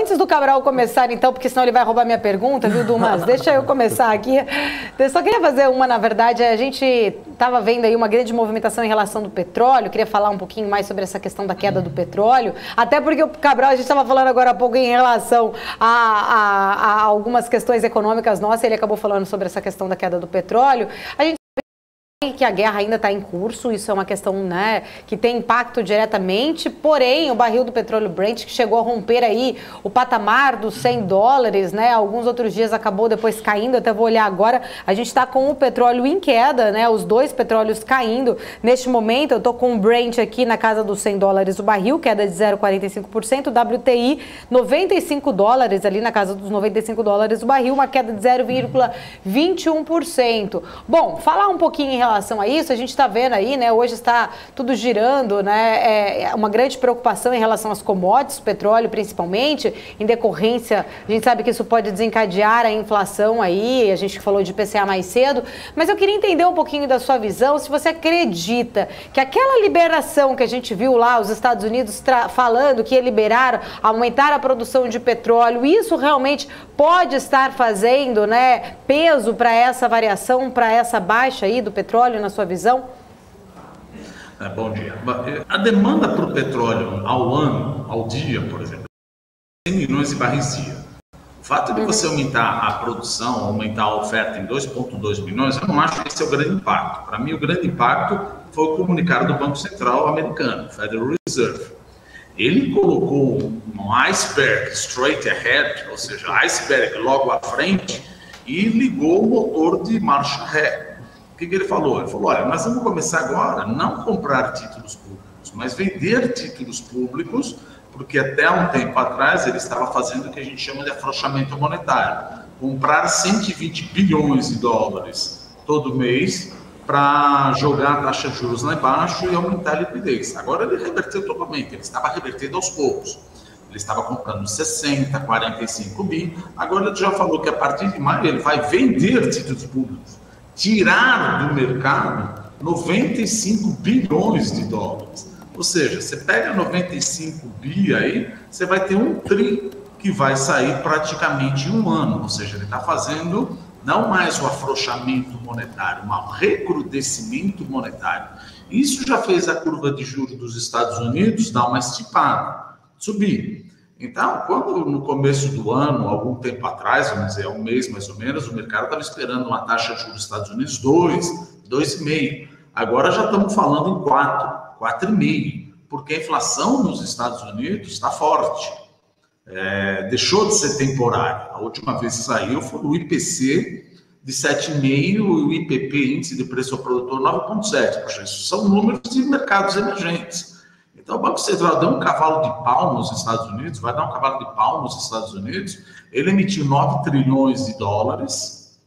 Antes do Cabral começar, então, porque senão ele vai roubar minha pergunta, viu, Dumas? Deixa eu começar aqui. Eu só queria fazer uma, na verdade, a gente estava vendo aí uma grande movimentação em relação do petróleo, queria falar um pouquinho mais sobre essa questão da queda do petróleo, até porque o Cabral, a gente estava falando agora há pouco em relação a algumas questões econômicas nossas, ele acabou falando sobre essa questão da queda do petróleo. A gente que a guerra ainda está em curso, isso é uma questão, né, que tem impacto diretamente, porém o barril do petróleo Brent, que chegou a romper aí o patamar dos $100, né, alguns outros dias acabou depois caindo, até vou olhar agora, a gente está com o petróleo em queda, né, os dois petróleos caindo neste momento. Eu estou com o Brent aqui na casa dos $100 o barril, queda de 0,45%, WTI $95 ali na casa dos $95 o barril, uma queda de 0,21%. Bom, falar um pouquinho em relação a isso, a gente está vendo aí, né, hoje está tudo girando, né, uma grande preocupação em relação às commodities, petróleo principalmente, em decorrência, a gente sabe que isso pode desencadear a inflação aí, a gente falou de IPCA mais cedo, mas eu queria entender um pouquinho da sua visão, se você acredita que aquela liberação que a gente viu lá, os Estados Unidos falando que ia liberar, aumentar a produção de petróleo, isso realmente pode estar fazendo, né, peso para essa variação, para essa baixa aí do petróleo, na sua visão? Bom dia. A demanda por petróleo ao ano, ao dia, por exemplo, 100 milhões de barris dia. O fato de você aumentar a produção, aumentar a oferta em 2,2 milhões, eu não acho que esse é o grande impacto. Para mim, o grande impacto foi o comunicado do Banco Central americano, Federal Reserve. Ele colocou um iceberg straight ahead, ou seja, iceberg logo à frente, e ligou o motor de marcha ré. O que ele falou? Ele falou, olha, nós vamos começar agora a não comprar títulos públicos, mas vender títulos públicos, porque até um tempo atrás ele estava fazendo o que a gente chama de afrouxamento monetário. Comprar 120 bilhões de dólares todo mês para jogar a taxa de juros lá embaixo e aumentar a liquidez. Agora ele reverteu totalmente, ele estava revertendo aos poucos. Ele estava comprando 60, 45 bi, agora ele já falou que a partir de maio ele vai vender títulos públicos. Tirar do mercado 95 bilhões de dólares. Ou seja, você pega 95 bi aí, você vai ter um tri que vai sair praticamente em um ano. Ou seja, ele está fazendo não mais o afrouxamento monetário, um recrudescimento monetário. Isso já fez a curva de juros dos Estados Unidos dar uma estipada, subir. Então, quando no começo do ano, algum tempo atrás, vamos dizer, um mês mais ou menos, o mercado estava esperando uma taxa de juros dos Estados Unidos 2,5. Agora já estamos falando em 4,5, porque a inflação nos Estados Unidos está forte. Deixou de ser temporária. A última vez que saiu foi o IPC de 7,5 e o IPP, Índice de Preço ao Produtor, 9,7. Poxa, isso são números de mercados emergentes. Então, o Banco Central deu um cavalo de pau nos Estados Unidos, vai dar um cavalo de pau nos Estados Unidos. Ele emitiu 9 trilhões de dólares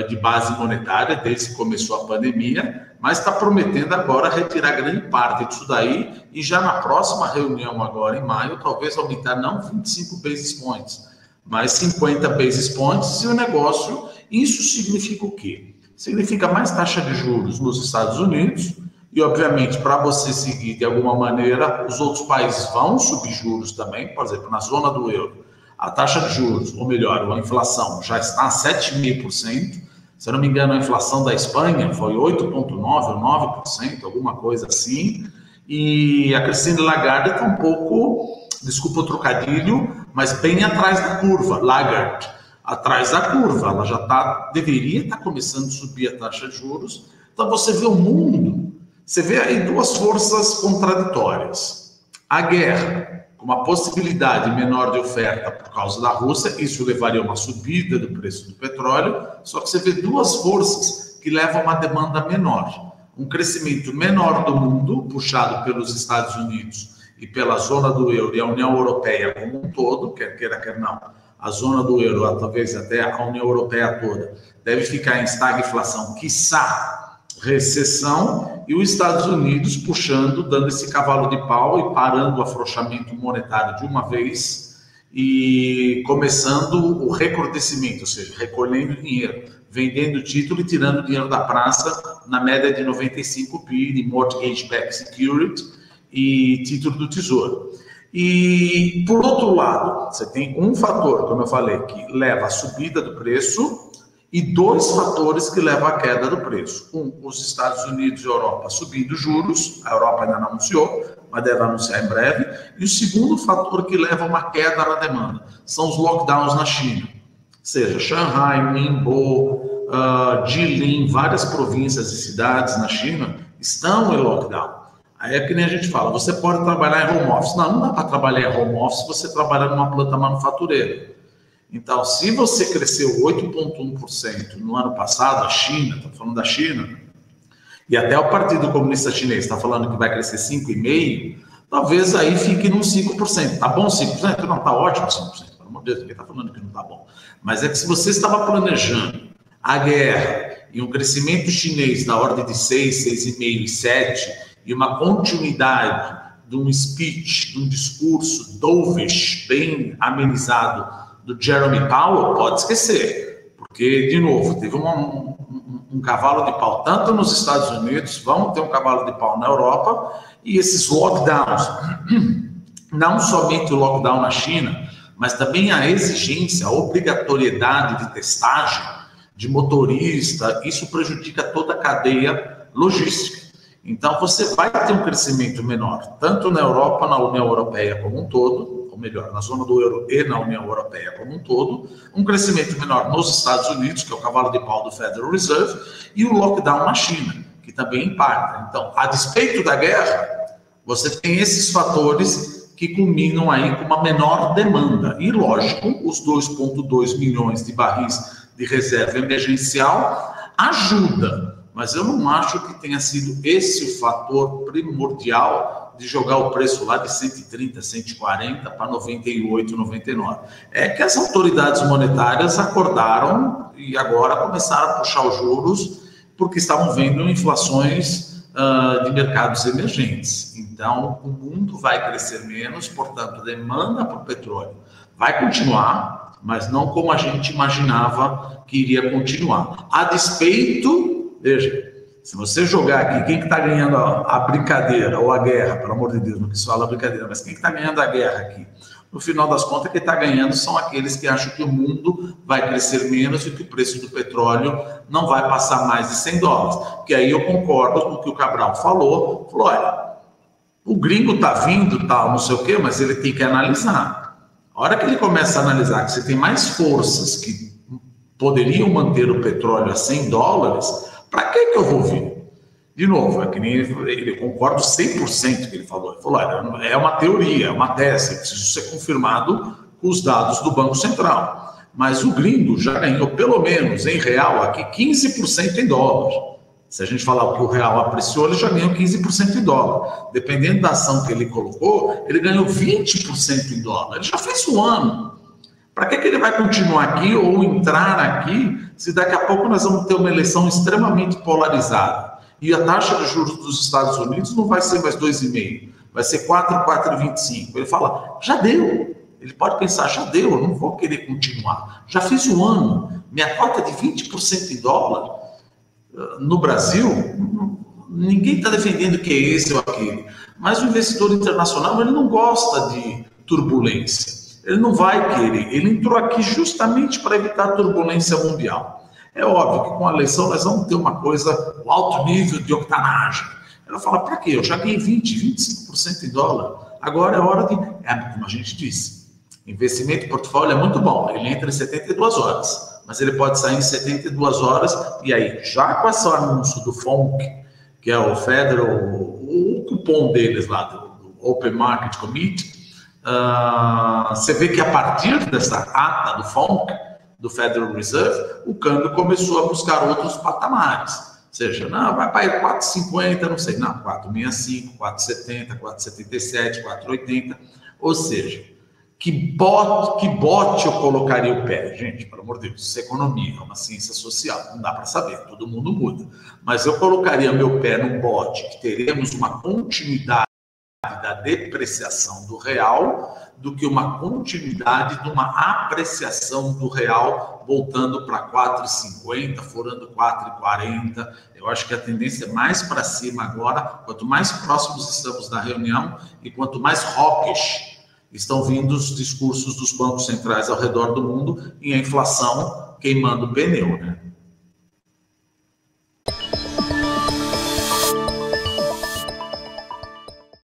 de base monetária desde que começou a pandemia, mas está prometendo agora retirar grande parte disso daí e já na próxima reunião agora em maio, talvez aumentar não 25 basis points, mas 50 basis points e o negócio. Isso significa o quê? Significa mais taxa de juros nos Estados Unidos. E, obviamente, para você seguir de alguma maneira, os outros países vão subir juros também. Por exemplo, na zona do euro, a taxa de juros, ou melhor, a inflação já está a 7,5%. Se eu não me engano, a inflação da Espanha foi 8,9% ou 9%, alguma coisa assim. E a Christine Lagarde está um pouco, desculpa o trocadilho, mas bem atrás da curva, Lagarde. Atrás da curva, ela já deveria estar começando a subir a taxa de juros. Então, você vê o mundo. Você vê aí duas forças contraditórias. A guerra, com uma possibilidade menor de oferta por causa da Rússia, isso levaria a uma subida do preço do petróleo, só que você vê duas forças que levam a uma demanda menor. Um crescimento menor do mundo, puxado pelos Estados Unidos e pela zona do euro e a União Europeia como um todo, quer queira, quer não, a zona do euro, talvez até a União Europeia toda, deve ficar em estagflação, quiçá recessão, e os Estados Unidos puxando, dando esse cavalo de pau e parando o afrouxamento monetário de uma vez e começando o recrudescimento, ou seja, recolhendo dinheiro, vendendo título e tirando dinheiro da praça na média de 95 bi de mortgage-backed security e título do Tesouro. E, por outro lado, você tem um fator, como eu falei, que leva à subida do preço e dois fatores que levam à queda do preço. Um, os Estados Unidos e a Europa subindo juros, a Europa ainda não anunciou, mas deve anunciar em breve. E o segundo fator que leva a uma queda na demanda são os lockdowns na China. Ou seja, Shanghai, Ningbo, Jilin, várias províncias e cidades na China estão em lockdown. Aí é que nem a gente fala, você pode trabalhar em home office. Não, não dá para trabalhar em home office se você trabalha numa planta manufatureira. Então, se você cresceu 8,1% no ano passado, a China, estou falando da China, e até o Partido Comunista Chinês está falando que vai crescer 5,5%, talvez aí fique nos 5%. Tá bom 5%? Não, tá ótimo 5%. Pelo amor de Deus, ninguém está falando que não tá bom. Mas é que se você estava planejando a guerra e um crescimento chinês na ordem de 6, 6,5% e 7%, e uma continuidade de um speech, de um discurso dovish, bem amenizado, do Jeremy Powell, pode esquecer, porque, de novo, teve um cavalo de pau tanto nos Estados Unidos, vamos ter um cavalo de pau na Europa, e esses lockdowns, não somente o lockdown na China, mas também a exigência, a obrigatoriedade de testagem de motorista, isso prejudica toda a cadeia logística. Então, você vai ter um crescimento menor, tanto na Europa, na União Europeia como um todo, ou melhor, na zona do euro e na União Europeia como um todo, um crescimento menor nos Estados Unidos, que é o cavalo de pau do Federal Reserve, e o lockdown na China, que também impacta. Então, a despeito da guerra, você tem esses fatores que culminam aí com uma menor demanda. E, lógico, os 2,2 milhões de barris de reserva emergencial ajuda. Mas eu não acho que tenha sido esse o fator primordial de jogar o preço lá de 130, 140 para 98, 99. É que as autoridades monetárias acordaram e agora começaram a puxar os juros porque estavam vendo inflações de mercados emergentes. Então, o mundo vai crescer menos, portanto, a demanda por petróleo vai continuar, mas não como a gente imaginava que iria continuar. A despeito... Veja, se você jogar aqui, quem que está ganhando a brincadeira ou a guerra, pelo amor de Deus, não quis falar brincadeira, mas quem que está ganhando a guerra aqui? No final das contas, quem está ganhando são aqueles que acham que o mundo vai crescer menos e que o preço do petróleo não vai passar mais de 100 dólares. Que aí eu concordo com o que o Cabral falou, olha, o gringo está vindo, tal, não sei o quê, mas ele tem que analisar. A hora que ele começa a analisar que você tem mais forças que poderiam manter o petróleo a 100 dólares... Para que eu vou vir? De novo, é que nem ele concordo 100% que ele falou. Ele falou, olha, é uma teoria, é uma tese, precisa ser confirmado com os dados do Banco Central. Mas o gringo já ganhou, pelo menos em real, aqui 15% em dólar. Se a gente falar que o real apreciou, ele já ganhou 15% em dólar. Dependendo da ação que ele colocou, ele ganhou 20% em dólar. Ele já fez um ano. Para que ele vai continuar aqui ou entrar aqui se daqui a pouco nós vamos ter uma eleição extremamente polarizada? E a taxa de juros dos Estados Unidos não vai ser mais 2,5%, vai ser 4,25%. Ele fala, já deu. Ele pode pensar, já deu, eu não vou querer continuar. Já fiz um ano, minha cota de 20% em dólar no Brasil, ninguém está defendendo que é esse ou aquele. Mas o investidor internacional, ele não gosta de turbulência. Ele não vai querer, ele entrou aqui justamente para evitar a turbulência mundial. É óbvio que com a eleição nós vamos ter uma coisa, um alto nível de octanagem. Ela fala, para quê? Eu já ganhei 20%, 25% em dólar. Agora é hora de... como a gente disse, investimento em portfólio é muito bom, ele entra em 72 horas, mas ele pode sair em 72 horas, e aí, já com esse anúncio do FONC, que é o Federal, o cupom deles lá, do Open Market Committee, você vê que a partir dessa ata do FONC, do Federal Reserve, o câmbio começou a buscar outros patamares. Ou seja, não, vai para 4,50, não sei, não, 4,65, 4,70, 4,77, 4,80. Ou seja, que bote eu colocaria o pé? Gente, pelo amor de Deus, isso é economia, é uma ciência social, não dá para saber, todo mundo muda. Mas eu colocaria meu pé num bote que teremos uma continuidade da depreciação do real do que uma continuidade de uma apreciação do real voltando para 4,50, forando 4,40. Eu acho que a tendência é mais para cima agora, quanto mais próximos estamos da reunião e quanto mais hawkish estão vindo os discursos dos bancos centrais ao redor do mundo e a inflação queimando o pneu, né?